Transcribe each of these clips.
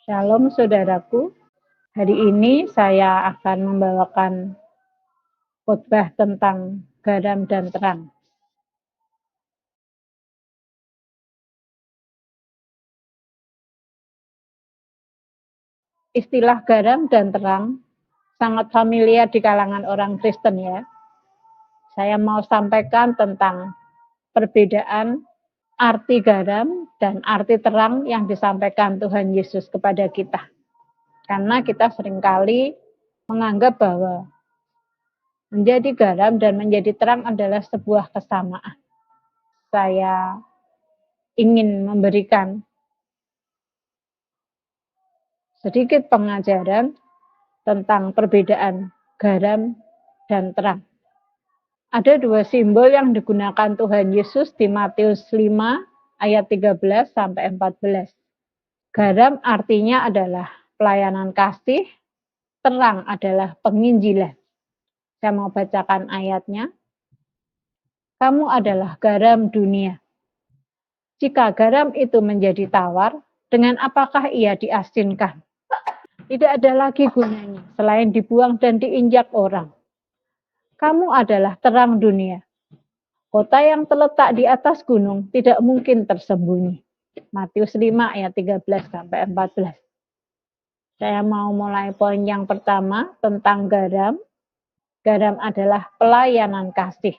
Shalom saudaraku, hari ini saya akan membawakan khotbah tentang garam dan terang. Istilah garam dan terang sangat familiar di kalangan orang Kristen ya. Saya mau sampaikan tentang perbedaan arti garam dan arti terang yang disampaikan Tuhan Yesus kepada kita. Karena kita seringkali menganggap bahwa menjadi garam dan menjadi terang adalah sebuah kesamaan. Saya ingin memberikan sedikit pengajaran tentang perbedaan garam dan terang. Ada dua simbol yang digunakan Tuhan Yesus di Matius 5 ayat 13 sampai 14. Garam artinya adalah pelayanan kasih, terang adalah penginjilan. Saya mau bacakan ayatnya. Kamu adalah garam dunia. Jika garam itu menjadi tawar, dengan apakah ia diasinkan? Tidak ada lagi gunanya selain dibuang dan diinjak orang. Kamu adalah terang dunia. Kota yang terletak di atas gunung tidak mungkin tersembunyi. Matius 5 ayat 13 sampai 14. Saya mau mulai poin yang pertama tentang garam. Garam adalah pelayanan kasih.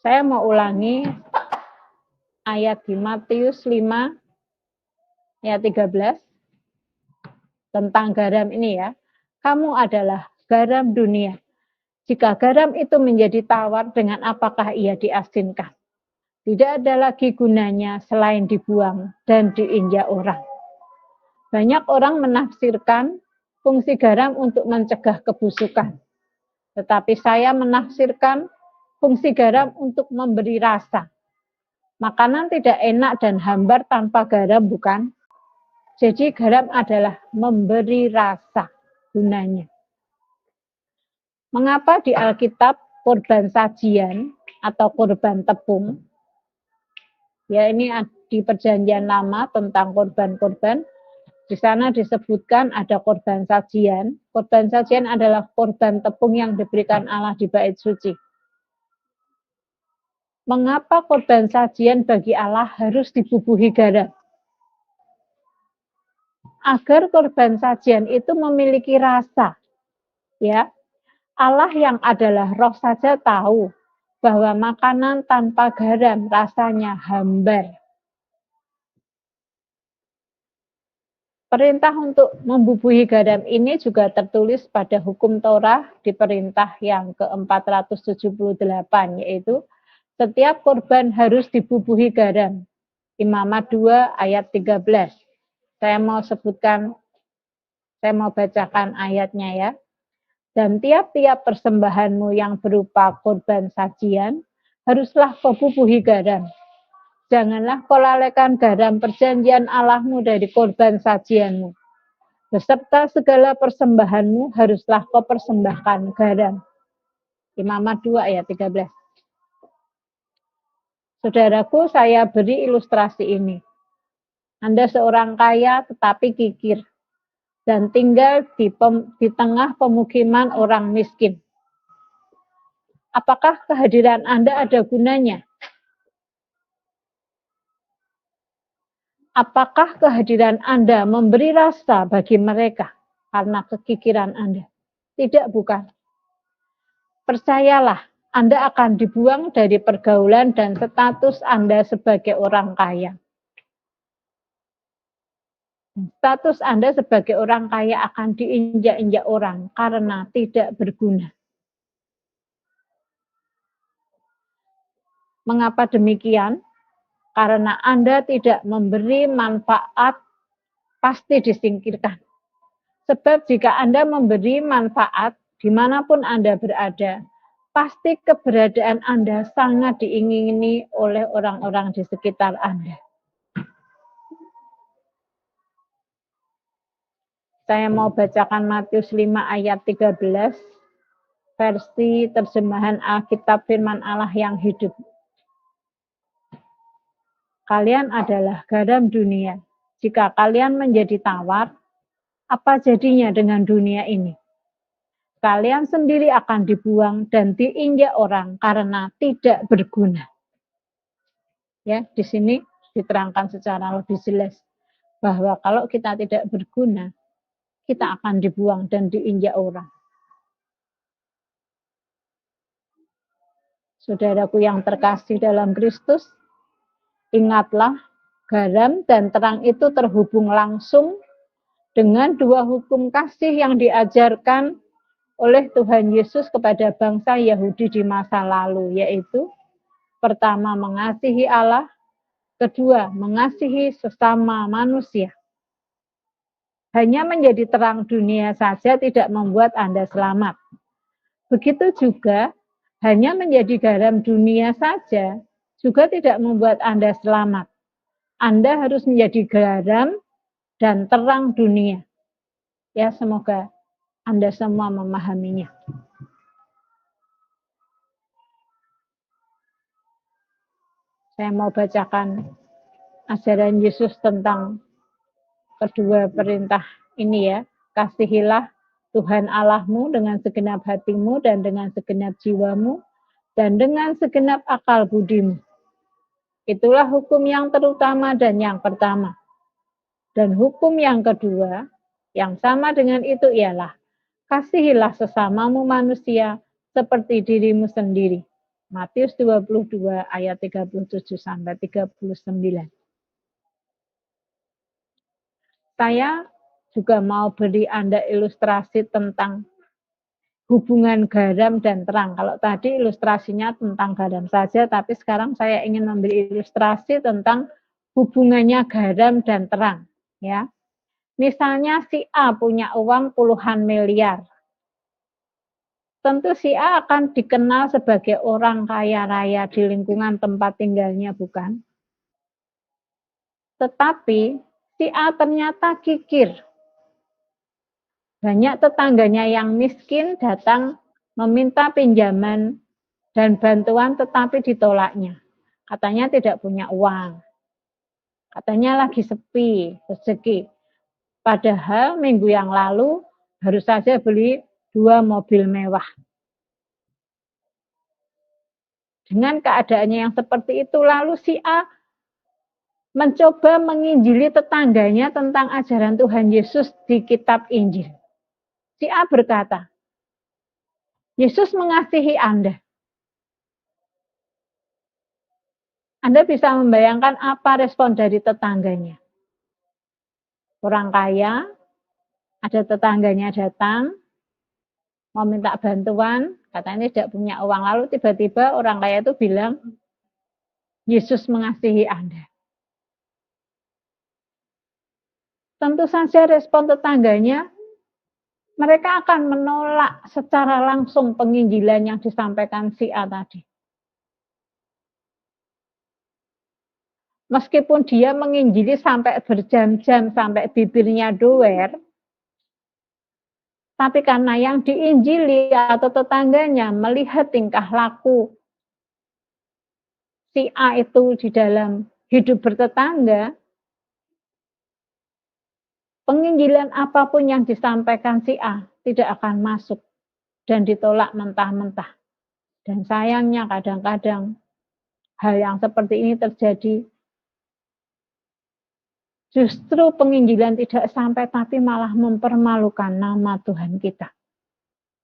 Saya mau ulangi ayat di Matius 5 ayat 13 tentang garam ini ya. Kamu adalah garam dunia. Jika garam itu menjadi tawar, dengan apakah ia diasinkan? Tidak ada lagi gunanya selain dibuang dan diinjak orang. Banyak orang menafsirkan fungsi garam untuk mencegah kebusukan. Tetapi saya menafsirkan fungsi garam untuk memberi rasa. Makanan tidak enak dan hambar tanpa garam, bukan? Jadi garam adalah memberi rasa gunanya. Mengapa di Alkitab korban sajian atau korban tepung, ya ini di perjanjian lama tentang korban-korban, di sana disebutkan ada korban sajian. Korban sajian adalah korban tepung yang diberikan Allah di bait suci. Mengapa korban sajian bagi Allah harus dibubuhi garam? Agar korban sajian itu memiliki rasa, ya. Allah yang adalah roh saja tahu bahwa makanan tanpa garam rasanya hambar. Perintah untuk membubuhi garam ini juga tertulis pada hukum Torah di perintah yang ke-478, yaitu setiap korban harus dibubuhi garam. Imamat 2 ayat 13. Saya mau bacakan ayatnya ya. Dan tiap-tiap persembahanmu yang berupa korban sajian, haruslah kau bubuhi garam. Janganlah kau lalaikan garam perjanjian Allahmu dari korban sajianmu. Beserta segala persembahanmu haruslah kau persembahkan garam. Imamat 2 ayat 13. Saudaraku, saya beri ilustrasi ini. Anda seorang kaya tetapi kikir dan tinggal di tengah pemukiman orang miskin. Apakah kehadiran Anda ada gunanya? Apakah kehadiran Anda memberi rasa bagi mereka karena kekikiran Anda? Tidak, bukan. Percayalah, Anda akan dibuang dari pergaulan dan status Anda sebagai orang kaya. Status Anda sebagai orang kaya akan diinjak-injak orang karena tidak berguna. Mengapa demikian? Karena Anda tidak memberi manfaat, pasti disingkirkan. Sebab jika Anda memberi manfaat, dimanapun Anda berada, pasti keberadaan Anda sangat diingini oleh orang-orang di sekitar Anda. Saya mau bacakan Matius 5 ayat 13, versi terjemahan Alkitab Firman Allah yang hidup. Kalian adalah garam dunia. Jika kalian menjadi tawar, apa jadinya dengan dunia ini? Kalian sendiri akan dibuang dan diinjak orang karena tidak berguna. Ya, di sini diterangkan secara lebih jelas bahwa kalau kita tidak berguna, kita akan dibuang dan diinjak orang. Saudaraku yang terkasih dalam Kristus, ingatlah, garam dan terang itu terhubung langsung dengan dua hukum kasih yang diajarkan oleh Tuhan Yesus kepada bangsa Yahudi di masa lalu, yaitu pertama mengasihi Allah, kedua mengasihi sesama manusia. Hanya menjadi terang dunia saja tidak membuat Anda selamat. Begitu juga hanya menjadi garam dunia saja juga tidak membuat Anda selamat. Anda harus menjadi garam dan terang dunia. Ya, semoga Anda semua memahaminya. Saya mau bacakan ajaran Yesus tentang kedua perintah ini ya. Kasihilah Tuhan Allahmu dengan segenap hatimu dan dengan segenap jiwamu dan dengan segenap akal budimu. Itulah hukum yang terutama dan yang pertama. Dan hukum yang kedua, yang sama dengan itu ialah, kasihilah sesamamu manusia seperti dirimu sendiri. Matius 22 ayat 37 sampai 39. Saya juga mau beri Anda ilustrasi tentang hubungan garam dan terang. Kalau tadi ilustrasinya tentang garam saja, tapi sekarang saya ingin memberi ilustrasi tentang hubungannya garam dan terang. Ya, misalnya si A punya uang puluhan miliar. Tentu si A akan dikenal sebagai orang kaya raya di lingkungan tempat tinggalnya, bukan? Tetapi si A ternyata kikir. Banyak tetangganya yang miskin datang meminta pinjaman dan bantuan tetapi ditolaknya. Katanya tidak punya uang. Katanya lagi sepi rezeki. Padahal minggu yang lalu baru saja beli 2 mobil mewah. Dengan keadaannya yang seperti itu, lalu si A mencoba menginjili tetangganya tentang ajaran Tuhan Yesus di kitab Injil. Si A berkata, Yesus mengasihi Anda. Anda bisa membayangkan apa respon dari tetangganya. Orang kaya, ada tetangganya datang, mau minta bantuan, katanya tidak punya uang. Lalu tiba-tiba orang kaya itu bilang, Yesus mengasihi Anda. Tentu saja respon tetangganya, mereka akan menolak secara langsung penginjilan yang disampaikan si A tadi. Meskipun dia menginjili sampai berjam-jam, sampai bibirnya doer, tapi karena yang diinjili atau tetangganya melihat tingkah laku si A itu di dalam hidup bertetangga, penginjilan apapun yang disampaikan si A tidak akan masuk dan ditolak mentah-mentah. Dan sayangnya kadang-kadang hal yang seperti ini terjadi. Justru penginjilan tidak sampai tapi malah mempermalukan nama Tuhan kita.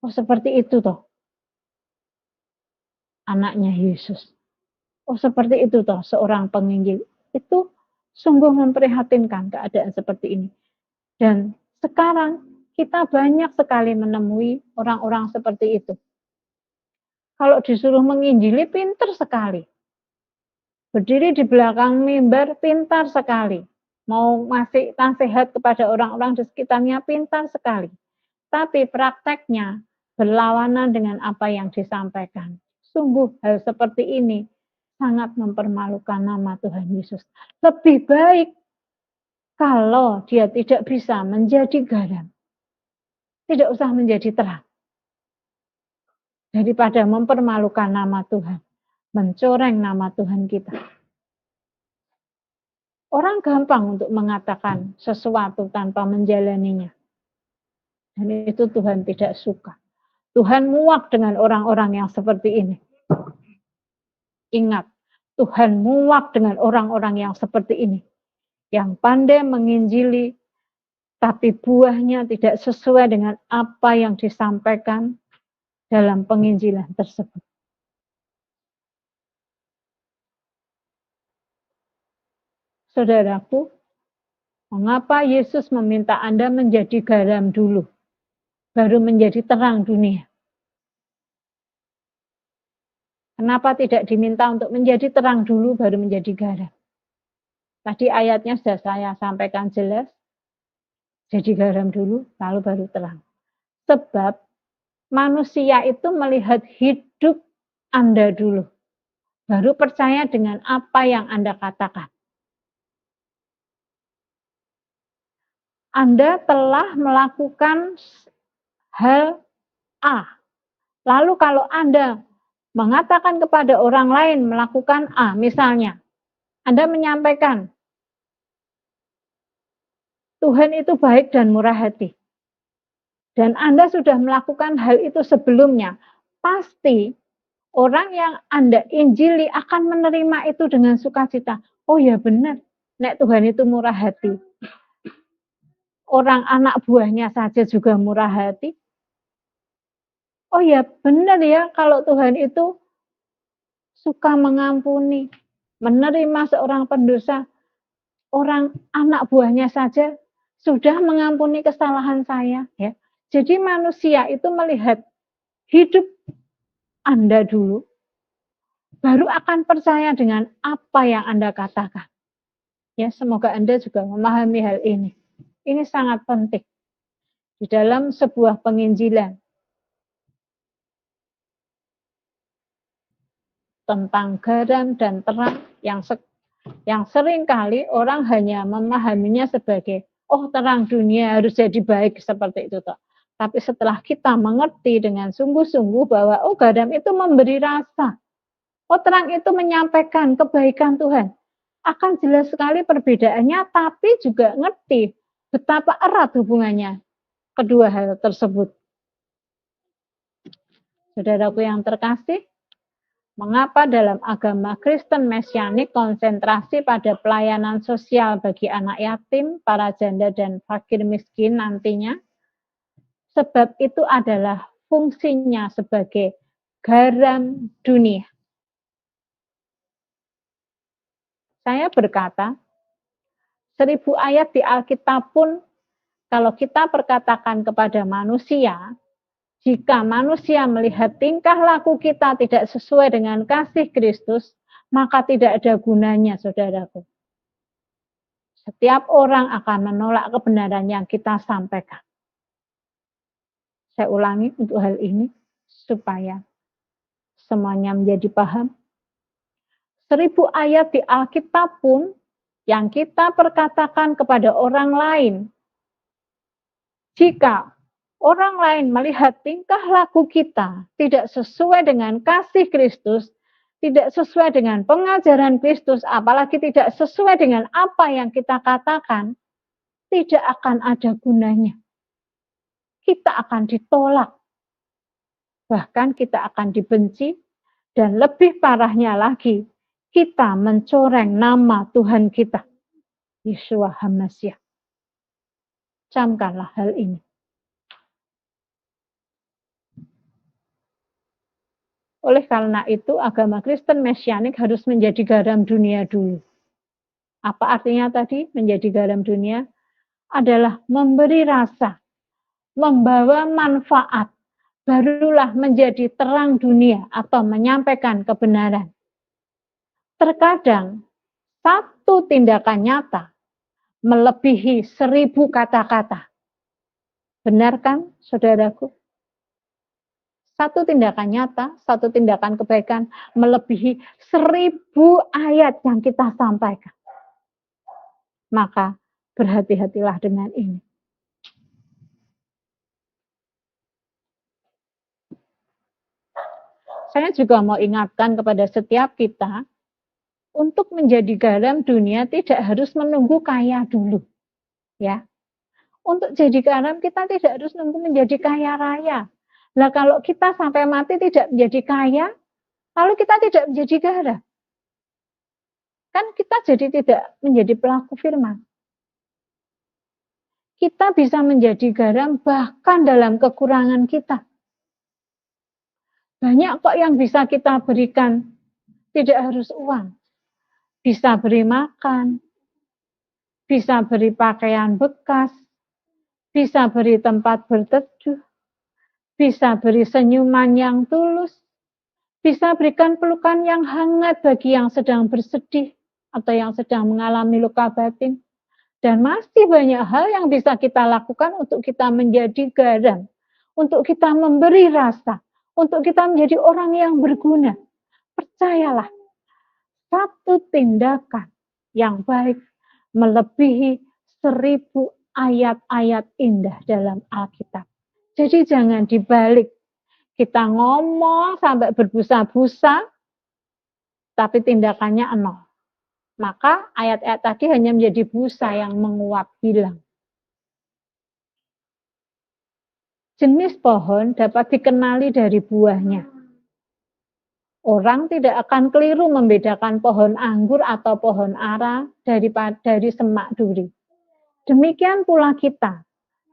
Oh seperti itu toh anaknya Yesus. Oh seperti itu toh seorang penginjil. Itu sungguh memprihatinkan keadaan seperti ini. Dan sekarang kita banyak sekali menemui orang-orang seperti itu. Kalau disuruh menginjili pintar sekali. Berdiri di belakang mimbar pintar sekali. Mau ngasih nasihat kepada orang-orang di sekitarnya pintar sekali. Tapi prakteknya berlawanan dengan apa yang disampaikan. Sungguh hal seperti ini sangat mempermalukan nama Tuhan Yesus. Lebih baik kalau dia tidak bisa menjadi garam. Tidak usah menjadi terang. Daripada mempermalukan nama Tuhan. Mencoreng nama Tuhan kita. Orang gampang untuk mengatakan sesuatu tanpa menjalaninya. Dan itu Tuhan tidak suka. Tuhan muak dengan orang-orang yang seperti ini. Ingat, Tuhan muak dengan orang-orang yang seperti ini. Yang pandai menginjili, tapi buahnya tidak sesuai dengan apa yang disampaikan dalam penginjilan tersebut. Saudaraku, mengapa Yesus meminta Anda menjadi garam dulu, baru menjadi terang dunia? Kenapa tidak diminta untuk menjadi terang dulu, baru menjadi garam? Tadi ayatnya sudah saya sampaikan jelas, jadi garam dulu, lalu baru terang. Sebab manusia itu melihat hidup Anda dulu, baru percaya dengan apa yang Anda katakan. Anda telah melakukan hal A. Lalu kalau Anda mengatakan kepada orang lain melakukan A, misalnya, Anda menyampaikan, Tuhan itu baik dan murah hati. Dan Anda sudah melakukan hal itu sebelumnya. Pasti orang yang Anda injili akan menerima itu dengan sukacita. Oh ya benar, nek Tuhan itu murah hati. Orang anak buahnya saja juga murah hati. Oh ya benar ya, kalau Tuhan itu suka mengampuni, menerima seorang pendosa. Orang anak buahnya saja sudah mengampuni kesalahan saya. Ya. Jadi manusia itu melihat hidup Anda dulu, baru akan percaya dengan apa yang Anda katakan. Ya, semoga Anda juga memahami hal ini. Ini sangat penting di dalam sebuah penginjilan tentang garam dan terang yang sering kali orang hanya memahaminya sebagai oh terang dunia harus jadi baik seperti itu toh. Tapi setelah kita mengerti dengan sungguh-sungguh bahwa oh garam itu memberi rasa, oh terang itu menyampaikan kebaikan Tuhan, akan jelas sekali perbedaannya, tapi juga ngerti betapa erat hubungannya kedua hal tersebut. Saudaraku yang terkasih, mengapa dalam agama Kristen Mesianik konsentrasi pada pelayanan sosial bagi anak yatim, para janda dan fakir miskin nantinya? Sebab itu adalah fungsinya sebagai garam dunia. Saya berkata, 1000 ayat di Alkitab pun kalau kita perkatakan kepada manusia, jika manusia melihat tingkah laku kita tidak sesuai dengan kasih Kristus, maka tidak ada gunanya, saudaraku. Setiap orang akan menolak kebenaran yang kita sampaikan. Saya ulangi untuk hal ini, supaya semuanya menjadi paham. 1000 ayat di Alkitab pun yang kita perkatakan kepada orang lain, jika orang lain melihat tingkah laku kita tidak sesuai dengan kasih Kristus, tidak sesuai dengan pengajaran Kristus, apalagi tidak sesuai dengan apa yang kita katakan, tidak akan ada gunanya. Kita akan ditolak. Bahkan kita akan dibenci, dan lebih parahnya lagi, kita mencoreng nama Tuhan kita, Yeshua HaMashiach. Camkanlah hal ini. Oleh karena itu, agama Kristen Mesianik harus menjadi garam dunia dulu. Apa artinya tadi menjadi garam dunia? Adalah memberi rasa, membawa manfaat, barulah menjadi terang dunia atau menyampaikan kebenaran. Terkadang, satu tindakan nyata melebihi 1000 kata-kata. Benar kan, saudaraku? Satu tindakan nyata, satu tindakan kebaikan melebihi 1000 ayat yang kita sampaikan. Maka berhati-hatilah dengan ini. Saya juga mau ingatkan kepada setiap kita untuk menjadi garam dunia tidak harus menunggu kaya dulu. Ya. Untuk jadi garam kita tidak harus nunggu menjadi kaya raya. Nah kalau kita sampai mati tidak menjadi kaya, lalu kita tidak menjadi garam. Kan kita jadi tidak menjadi pelaku firman. Kita bisa menjadi garam bahkan dalam kekurangan kita. Banyak kok yang bisa kita berikan, tidak harus uang. Bisa beri makan, bisa beri pakaian bekas, bisa beri tempat berteduh, bisa beri senyuman yang tulus, bisa berikan pelukan yang hangat bagi yang sedang bersedih atau yang sedang mengalami luka batin. Dan masih banyak hal yang bisa kita lakukan untuk kita menjadi garam, untuk kita memberi rasa, untuk kita menjadi orang yang berguna. Percayalah, satu tindakan yang baik melebihi 1000 ayat-ayat indah dalam Alkitab. Jadi jangan dibalik. Kita ngomong sampai berbusa-busa, tapi tindakannya nol. Maka ayat-ayat tadi hanya menjadi busa yang menguap hilang. Jenis pohon dapat dikenali dari buahnya. Orang tidak akan keliru membedakan pohon anggur atau pohon ara dari semak duri. Demikian pula kita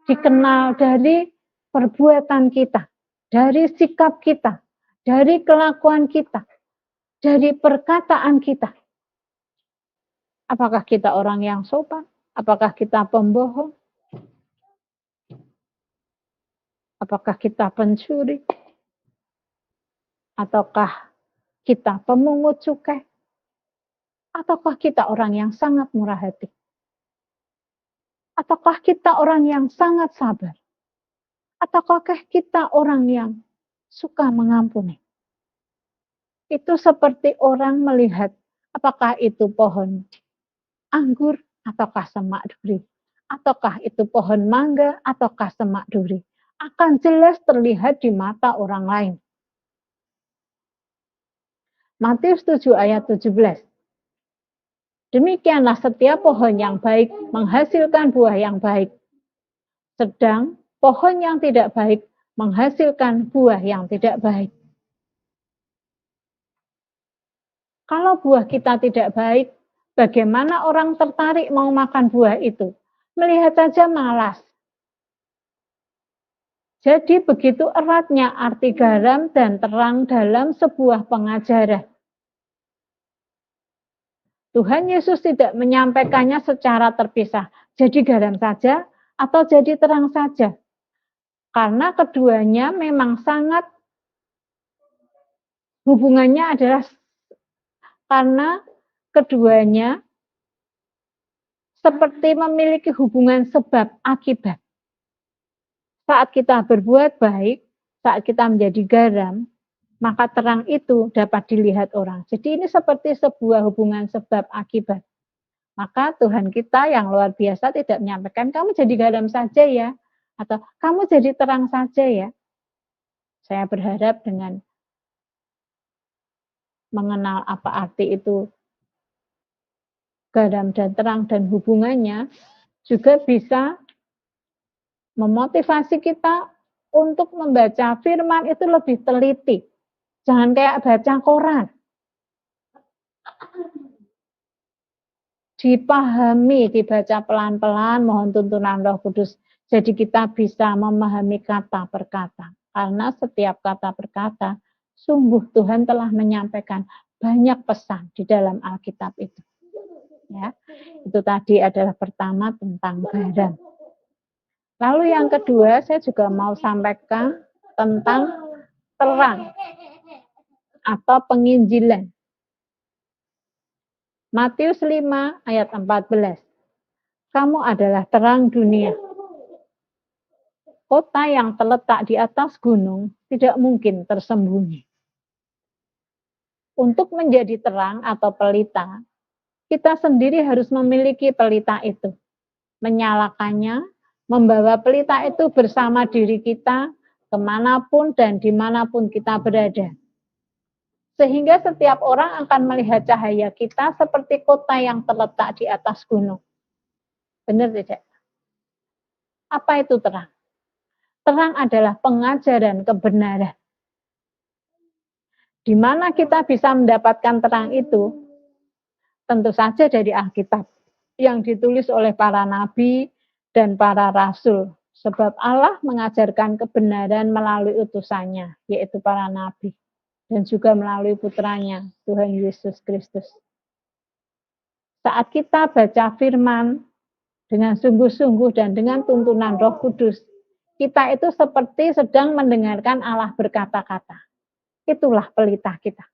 dikenal dari perbuatan kita, dari sikap kita, dari kelakuan kita, dari perkataan kita. Apakah kita orang yang sopan? Apakah kita pembohong? Apakah kita pencuri? Ataukah kita pemungut cukai? Ataukah kita orang yang sangat murah hati? Ataukah kita orang yang sangat sabar? Ataukah kita orang yang suka mengampuni? Itu seperti orang melihat apakah itu pohon anggur ataukah semak duri, ataukah itu pohon mangga ataukah semak duri, akan jelas terlihat di mata orang lain. Matius 7 ayat 17. Demikianlah setiap pohon yang baik menghasilkan buah yang baik, sedang pohon yang tidak baik menghasilkan buah yang tidak baik. Kalau buah kita tidak baik, bagaimana orang tertarik mau makan buah itu? Melihat saja malas. Jadi begitu eratnya arti garam dan terang dalam sebuah pengajaran. Tuhan Yesus tidak menyampaikannya secara terpisah. Jadi garam saja atau jadi terang saja. Karena keduanya memang sangat hubungannya adalah karena keduanya seperti memiliki hubungan sebab akibat. Saat kita berbuat baik, saat kita menjadi garam, maka terang itu dapat dilihat orang. Jadi ini seperti sebuah hubungan sebab akibat. Maka Tuhan kita yang luar biasa tidak menyampaikan, kamu jadi garam saja ya, atau kamu jadi terang saja ya. Saya berharap dengan mengenal apa arti itu garam dan terang dan hubungannya, juga bisa memotivasi kita untuk membaca firman itu lebih teliti. Jangan kayak baca koran. Dipahami, dibaca pelan-pelan, mohon tuntunan Roh Kudus. Jadi kita bisa memahami kata per kata. Karena setiap kata per kata, sungguh Tuhan telah menyampaikan banyak pesan di dalam Alkitab itu. Ya, itu tadi adalah pertama tentang garam. Lalu yang kedua, saya juga mau sampaikan tentang terang atau penginjilan. Matius 5 ayat 14. Kamu adalah terang dunia. Kota yang terletak di atas gunung tidak mungkin tersembunyi. Untuk menjadi terang atau pelita, kita sendiri harus memiliki pelita itu. Menyalakannya, membawa pelita itu bersama diri kita kemanapun dan dimanapun kita berada. Sehingga setiap orang akan melihat cahaya kita seperti kota yang terletak di atas gunung. Benar tidak? Apa itu terang? Terang adalah pengajaran kebenaran. Di mana kita bisa mendapatkan terang itu? Tentu saja dari Alkitab yang ditulis oleh para nabi dan para rasul. Sebab Allah mengajarkan kebenaran melalui utusannya, yaitu para nabi. Dan juga melalui putranya, Tuhan Yesus Kristus. Saat kita baca firman dengan sungguh-sungguh dan dengan tuntunan Roh Kudus, kita itu seperti sedang mendengarkan Allah berkata-kata. Itulah pelita kita.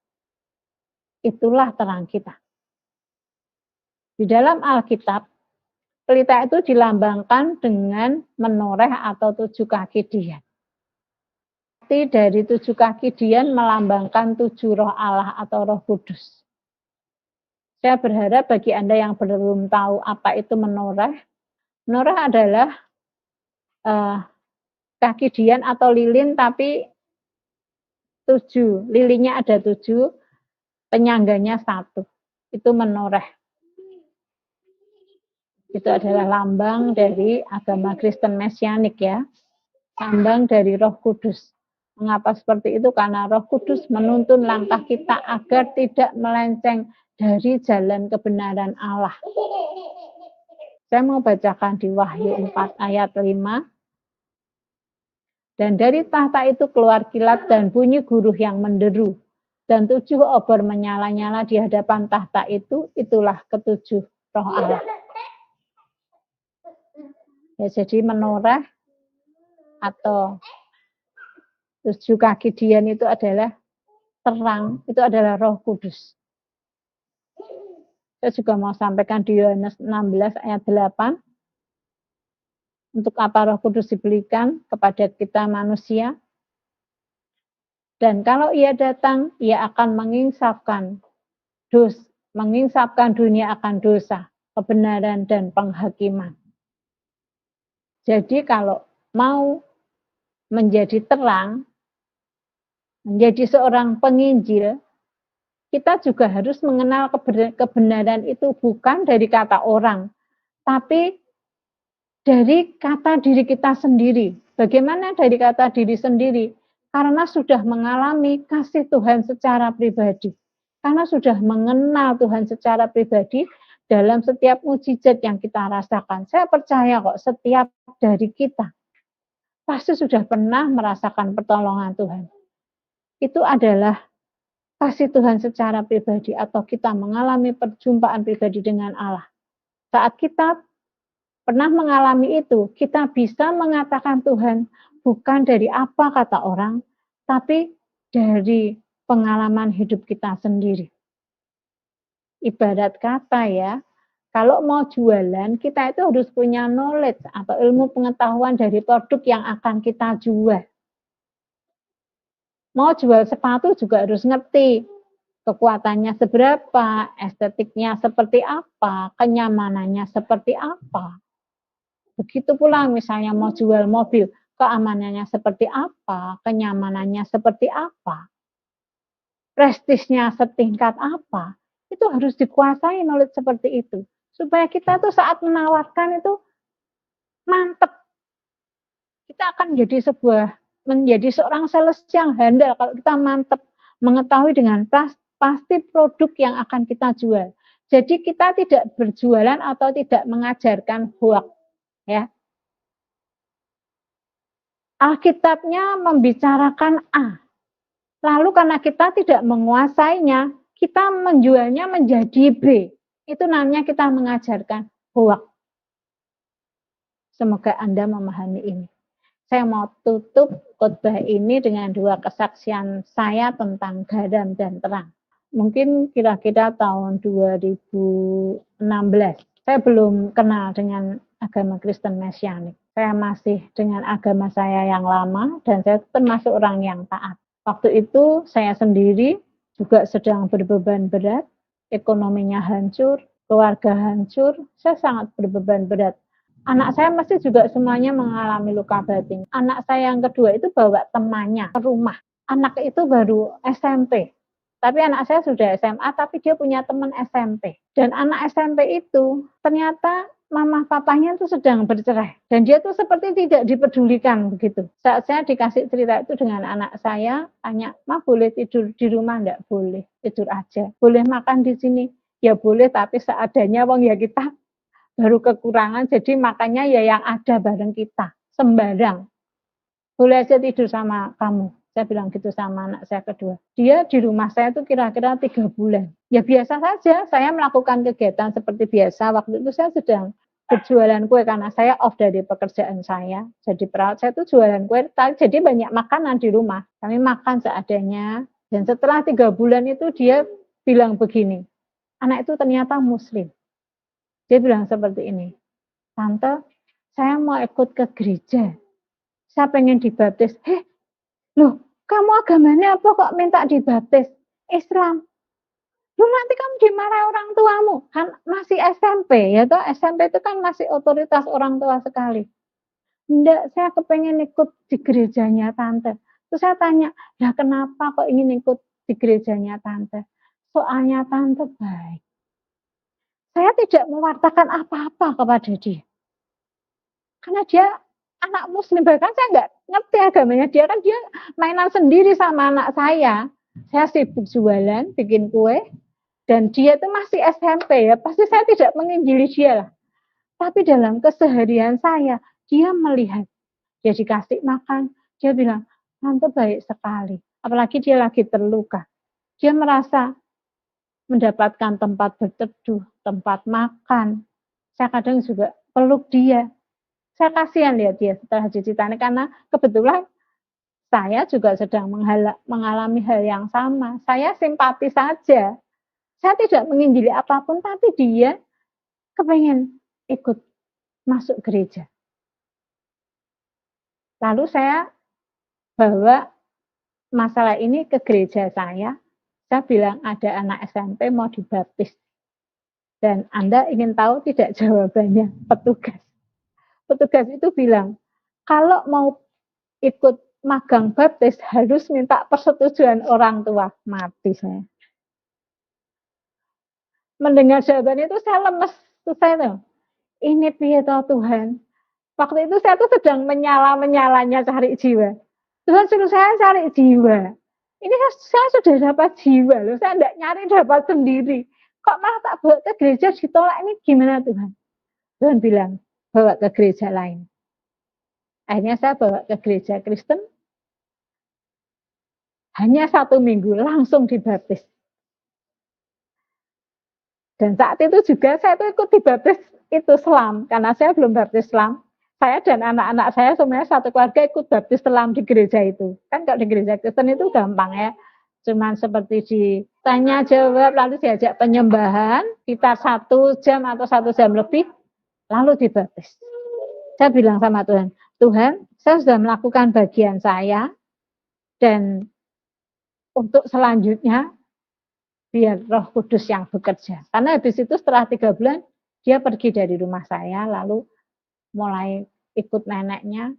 Itulah terang kita. Di dalam Alkitab, pelita itu dilambangkan dengan menoreh atau 7 kaki dian. Dari 7 kaki dian melambangkan 7 roh Allah atau Roh Kudus. Saya berharap bagi Anda yang belum tahu apa itu menoreh. Menoreh adalah kaki dian atau lilin tapi 7. Lilinnya ada 7, penyangganya 1. Itu menoreh. Itu adalah lambang dari agama Kristen Mesianik ya. Lambang dari Roh Kudus. Mengapa seperti itu? Karena Roh Kudus menuntun langkah kita agar tidak melenceng dari jalan kebenaran Allah. Saya mau bacakan di Wahyu 4 ayat 5. Dan dari tahta itu keluar kilat dan bunyi guruh yang menderu. Dan 7 obor menyala-nyala di hadapan tahta itu, itulah ketujuh roh Allah. Ya, jadi menoreh atau 7 kaki dian itu adalah terang, itu adalah Roh Kudus. Saya juga mau sampaikan di Yohanes 16 ayat 8. Untuk apa Roh Kudus diberikan kepada kita manusia? Dan kalau ia datang, ia akan menginsafkan dunia akan dosa, kebenaran, dan penghakiman. Jadi kalau mau menjadi terang, menjadi seorang penginjil, kita juga harus mengenal kebenaran itu bukan dari kata orang, tapi dari kata diri kita sendiri. Bagaimana dari kata diri sendiri? Karena sudah mengalami kasih Tuhan secara pribadi. Karena sudah mengenal Tuhan secara pribadi dalam setiap mukjizat yang kita rasakan. Saya percaya kok setiap dari kita pasti sudah pernah merasakan pertolongan Tuhan. Itu adalah kasih Tuhan secara pribadi atau kita mengalami perjumpaan pribadi dengan Allah. Saat kita pernah mengalami itu, kita bisa mengatakan Tuhan bukan dari apa kata orang, tapi dari pengalaman hidup kita sendiri. Ibarat kata ya, kalau mau jualan, kita itu harus punya knowledge atau ilmu pengetahuan dari produk yang akan kita jual. Mau jual sepatu juga harus ngerti kekuatannya seberapa, estetiknya seperti apa, kenyamanannya seperti apa. Begitu pula misalnya mau jual mobil, keamanannya seperti apa, kenyamanannya seperti apa, prestisnya setingkat apa, itu harus dikuasai knowledge seperti itu. Supaya kita tuh saat menawarkan itu mantep. Kita akan menjadi seorang sales yang handal kalau kita mantep mengetahui dengan pasti produk yang akan kita jual. Jadi kita tidak berjualan atau tidak mengajarkan hoax, ya. Alkitabnya membicarakan A. Lalu karena kita tidak menguasainya, kita menjualnya menjadi B. Itu namanya kita mengajarkan hoax. Semoga Anda memahami ini. Saya mau tutup khotbah ini dengan 2 kesaksian saya tentang garam dan terang. Mungkin kira-kira tahun 2016. Saya belum kenal dengan agama Kristen Mesianik. Saya masih dengan agama saya yang lama dan saya termasuk orang yang taat. Waktu itu saya sendiri juga sedang berbeban berat, ekonominya hancur, keluarga hancur, saya sangat berbeban berat. Anak saya masih juga semuanya mengalami luka batin. Anak saya yang kedua itu bawa temannya ke rumah. Anak itu baru SMP. Tapi anak saya sudah SMA, tapi dia punya teman SMP. Dan anak SMP itu ternyata mama papanya itu sedang bercerai. Dan dia tuh seperti tidak dipedulikan begitu. Saat saya dikasih cerita itu dengan anak saya, tanya, "Ma boleh tidur di rumah?" Enggak boleh, tidur aja. Boleh makan di sini? Ya boleh, tapi seadanya wong ya kita baru kekurangan, jadi makannya ya yang ada bareng kita, sembarang. Boleh aja tidur sama kamu. Saya bilang gitu sama anak saya kedua. Dia di rumah saya itu kira-kira 3 bulan. Ya biasa saja, saya melakukan kegiatan seperti biasa. Waktu itu saya sedang berjualan kue karena saya off dari pekerjaan saya. Jadi perawat saya itu jualan kue, jadi banyak makanan di rumah. Kami makan seadanya. Dan setelah 3 bulan itu dia bilang begini, anak itu ternyata muslim. Dia bilang seperti ini, "Tante, saya mau ikut ke gereja. Saya pengen dibaptis." Loh, kamu agamanya apa kok minta dibaptis? Islam. Loh, nanti kamu dimarahi orang tuamu. Kan masih SMP, ya toh SMP itu kan masih otoritas orang tua sekali. Enggak, saya kepengen ikut di gerejanya tante. Terus saya tanya, ya kenapa kok ingin ikut di gerejanya tante? Soalnya tante baik. Saya tidak mewartakan apa-apa kepada dia. Karena dia anak muslim, bahkan saya nggak ngerti agamanya dia, kan dia mainan sendiri sama anak saya. Saya sibuk jualan, bikin kue, dan dia itu masih SMP ya, pasti saya tidak menginjili dia lah. Tapi dalam keseharian saya, dia melihat, dia dikasih makan, dia bilang, tante baik sekali. Apalagi dia lagi terluka. Dia merasa mendapatkan tempat berteduh, tempat makan. Saya kadang juga peluk dia. Saya kasihan lihat dia setelah cuci tangan karena kebetulan saya juga sedang mengalami hal yang sama. Saya simpati saja. Saya tidak menginjili apapun, tapi dia kepengen ikut masuk gereja. Lalu saya bawa masalah ini ke gereja saya. Saya bilang ada anak SMP mau dibaptis. Dan Anda ingin tahu tidak jawabannya? Petugas. Petugas itu bilang, kalau mau ikut magang baptis harus minta persetujuan orang tua. Mati saya. Mendengar jawaban itu saya lemes. Saya tuh, ini piye toh Tuhan. Waktu itu saya tuh sedang menyala-menyalanya cari jiwa. Tuhan suruh saya cari jiwa. Ini saya sudah dapat jiwa loh. Saya tidak nyari dapat sendiri. Kok malah tak bawa ke gereja ditolak, ini gimana Tuhan? Tuhan bilang, bawa ke gereja lain. Akhirnya saya bawa ke gereja Kristen. Hanya 1 minggu langsung dibaptis. Dan saat itu juga saya tuh ikut dibaptis itu selam. Karena saya belum baptis selam. Saya dan anak-anak saya semuanya satu keluarga ikut baptis selam di gereja itu. Kan kalau di gereja Kristen itu gampang ya. Cuman seperti ditanya jawab, lalu diajak penyembahan, sekitar 1 jam atau 1 jam lebih, lalu dibaptis. Saya bilang sama Tuhan, Tuhan, saya sudah melakukan bagian saya, dan untuk selanjutnya, biar Roh Kudus yang bekerja. Karena habis itu setelah 3 bulan, dia pergi dari rumah saya, lalu mulai ikut neneknya,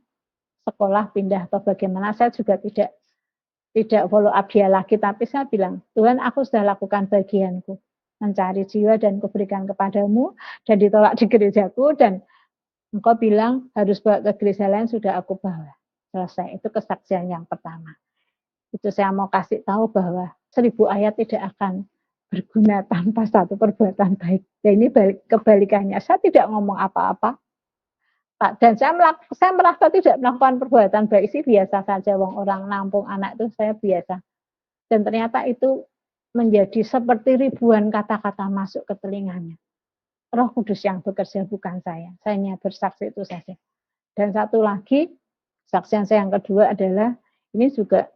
sekolah pindah atau bagaimana, saya juga tidak follow up dia lagi, tapi saya bilang, Tuhan aku sudah lakukan bagianku, mencari jiwa dan kuberikan kepadamu, dan ditolak di gerejaku, dan engkau bilang harus bawa ke gereja lain, sudah aku bawa. Selesai, itu kesaksian yang pertama. Itu saya mau kasih tahu bahwa 1000 ayat tidak akan berguna tanpa satu perbuatan baik. Dan ini kebalikannya, saya tidak ngomong apa-apa, dan saya merasa tidak melakukan perbuatan baik sih, biasa saja, wong orang nampung anak itu saya biasa. Dan ternyata itu menjadi seperti ribuan kata-kata masuk ke telinganya. Roh Kudus yang bekerja, bukan saya. Saya hanya bersaksi itu saja. Dan satu lagi, saksian saya yang kedua adalah, ini juga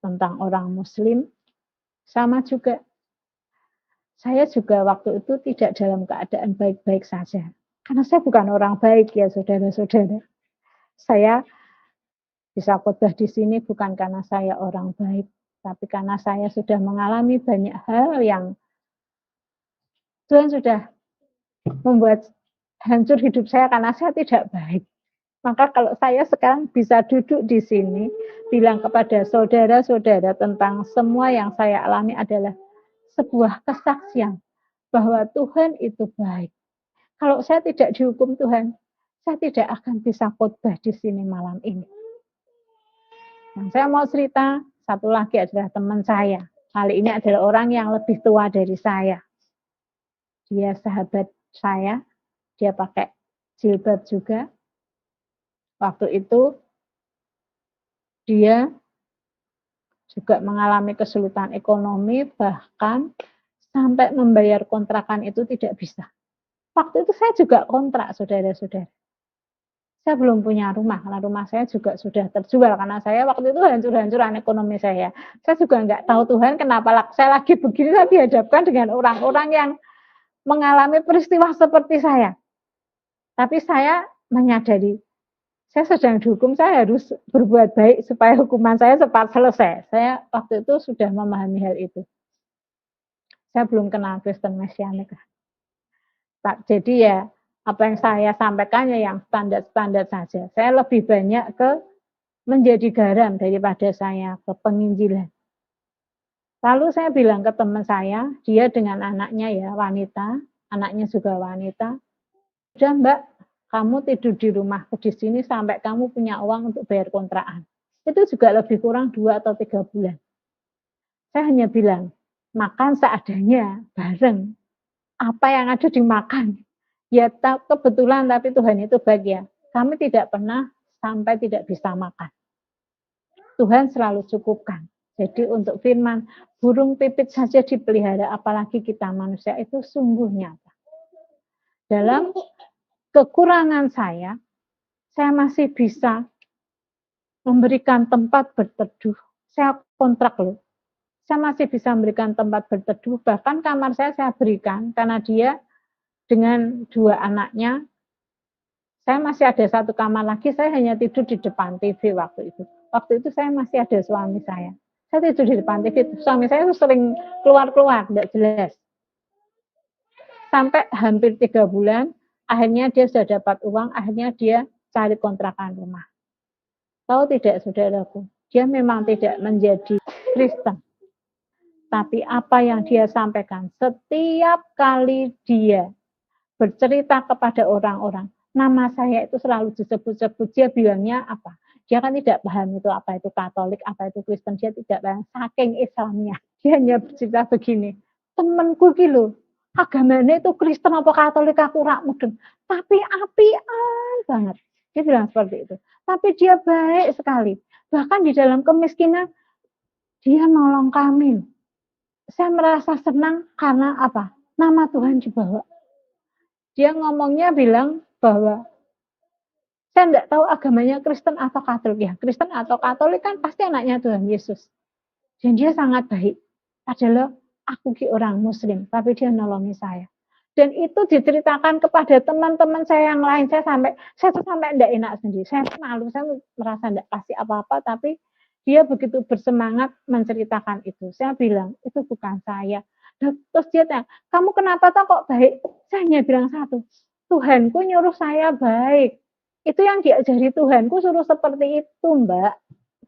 tentang orang Muslim, sama juga. Saya juga waktu itu tidak dalam keadaan baik-baik saja. Karena saya bukan orang baik ya saudara-saudara. Saya bisa khotbah di sini bukan karena saya orang baik, tapi karena saya sudah mengalami banyak hal yang Tuhan sudah membuat hancur hidup saya karena saya tidak baik. Maka kalau saya sekarang bisa duduk di sini, bilang kepada saudara-saudara tentang semua yang saya alami adalah sebuah kesaksian bahwa Tuhan itu baik. Kalau saya tidak dihukum Tuhan, saya tidak akan bisa khotbah di sini malam ini. Yang saya mau cerita, satu lagi adalah teman saya. Kali ini adalah orang yang lebih tua dari saya. Dia sahabat saya, dia pakai jilbab juga. Waktu itu dia juga mengalami kesulitan ekonomi, bahkan sampai membayar kontrakan itu tidak bisa. Waktu itu saya juga kontrak, saudara-saudara. Saya belum punya rumah, karena rumah saya juga sudah terjual, karena saya waktu itu hancur-hancuran ekonomi saya. Saya juga nggak tahu Tuhan kenapa saya lagi begini, saya dihadapkan dengan orang-orang yang mengalami peristiwa seperti saya. Tapi saya menyadari, saya sedang dihukum, saya harus berbuat baik supaya hukuman saya cepat selesai. Saya waktu itu sudah memahami hal itu. Saya belum kenal Kristen Mesianik. Jadi ya, apa yang saya sampaikan ya yang standar-standar saja. Saya lebih banyak ke menjadi garam daripada saya ke penginjilan. Lalu saya bilang ke teman saya, dia dengan anaknya ya wanita, anaknya juga wanita. Udah Mbak, kamu tidur di rumahku di sini sampai kamu punya uang untuk bayar kontrakan. Itu juga lebih kurang 2 atau 3 bulan. Saya hanya bilang, makan seadanya, bareng. Apa yang ada dimakan. Ya kebetulan, tapi Tuhan itu baik ya. Kami tidak pernah sampai tidak bisa makan. Tuhan selalu cukupkan. Jadi untuk firman, burung pipit saja dipelihara, apalagi kita manusia, itu sungguh nyata. Dalam kekurangan saya masih bisa memberikan tempat berteduh. Saya kontrak loh. Saya masih bisa memberikan tempat berteduh. Bahkan kamar saya berikan karena dia dengan 2 anaknya. Saya masih ada 1 kamar lagi. Saya hanya tidur di depan TV waktu itu. Waktu itu saya masih ada suami saya. Saya tidur di depan TV. Suami saya sering keluar-keluar, tidak jelas. Sampai hampir 3 bulan. Akhirnya dia sudah dapat uang, akhirnya dia cari kontrakan rumah. Tahu tidak saudaraku, dia memang tidak menjadi Kristen. Tapi apa yang dia sampaikan, setiap kali dia bercerita kepada orang-orang, nama saya itu selalu disebut-sebut, dia bilangnya apa? Dia kan tidak paham itu apa itu Katolik, apa itu Kristen, dia tidak paham, saking Islamnya. Dia hanya bercerita begini, temanku gitu, agamanya itu Kristen apa Katolik aku rak mudeng, tapi apian banget. Dia bilang seperti itu. Tapi dia baik sekali. Bahkan di dalam kemiskinan dia nolong kami. Saya merasa senang karena apa? Nama Tuhan dibawa. Dia ngomongnya bilang bahwa saya tidak tahu agamanya Kristen atau Katolik ya. Kristen atau Katolik kan pasti anaknya Tuhan Yesus. Dan dia sangat baik. Adalah aku orang Muslim, tapi dia nolongi saya. Dan itu diceritakan kepada teman-teman saya yang lain. Saya tuh sampai tidak enak sendiri. Saya malu, saya merasa tidak kasih apa-apa, tapi dia begitu bersemangat menceritakan itu. Saya bilang, itu bukan saya. Terus dia tanya, kamu kenapa toh kok baik? Saya hanya bilang satu, Tuhanku nyuruh saya baik. Itu yang diajari Tuhanku suruh seperti itu, Mbak.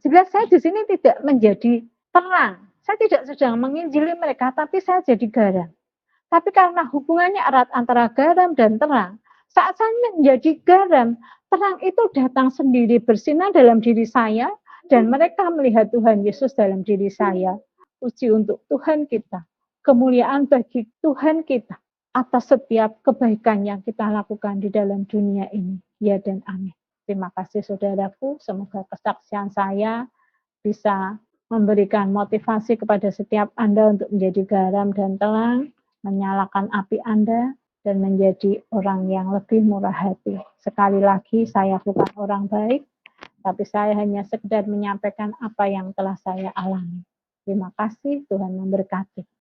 Jelas saya di sini tidak menjadi terang. Saya tidak sedang menginjili mereka, tapi saya jadi garam. Tapi karena hubungannya erat antara garam dan terang, saat saya menjadi garam, terang itu datang sendiri bersinar dalam diri saya, dan mereka melihat Tuhan Yesus dalam diri saya. Puji untuk Tuhan kita, kemuliaan bagi Tuhan kita, atas setiap kebaikan yang kita lakukan di dalam dunia ini. Ya dan amin. Terima kasih saudaraku, semoga kesaksian saya bisa memberikan motivasi kepada setiap Anda untuk menjadi garam dan terang, menyalakan api Anda, dan menjadi orang yang lebih murah hati. Sekali lagi, saya bukan orang baik, tapi saya hanya sekedar menyampaikan apa yang telah saya alami. Terima kasih, Tuhan memberkati.